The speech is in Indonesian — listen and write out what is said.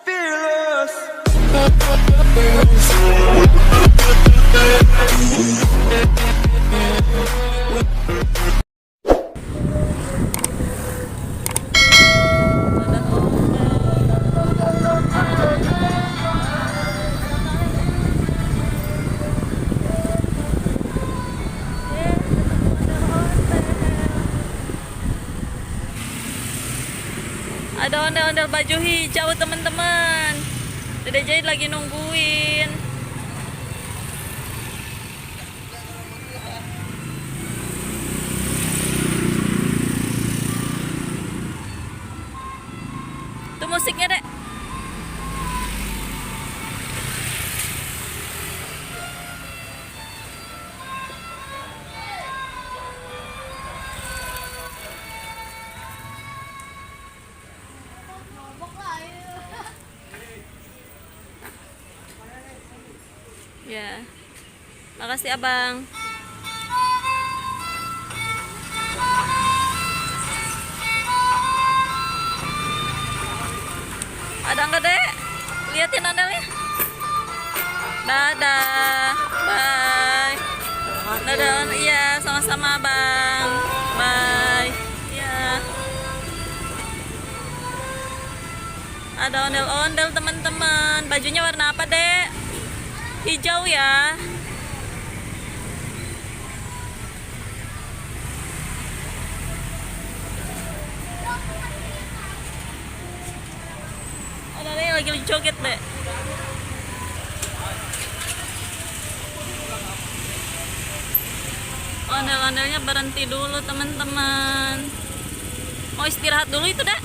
fearless. Ada ondel-ondel baju hijau teman-teman. Dede Jahit lagi nungguin. Tuh musiknya dek. Ya, makasih abang. Ada nggak dek? Liatin ondelnya. Dadah, bye. Dadah, iya sama-sama abang. Bye. Ya. Ada ondel-ondel teman-teman. Bajunya warna apa dek? Hijau ya. Ada lagi joget deh. Ondel-ondelnya berhenti dulu teman-teman. Mau istirahat dulu itu deh.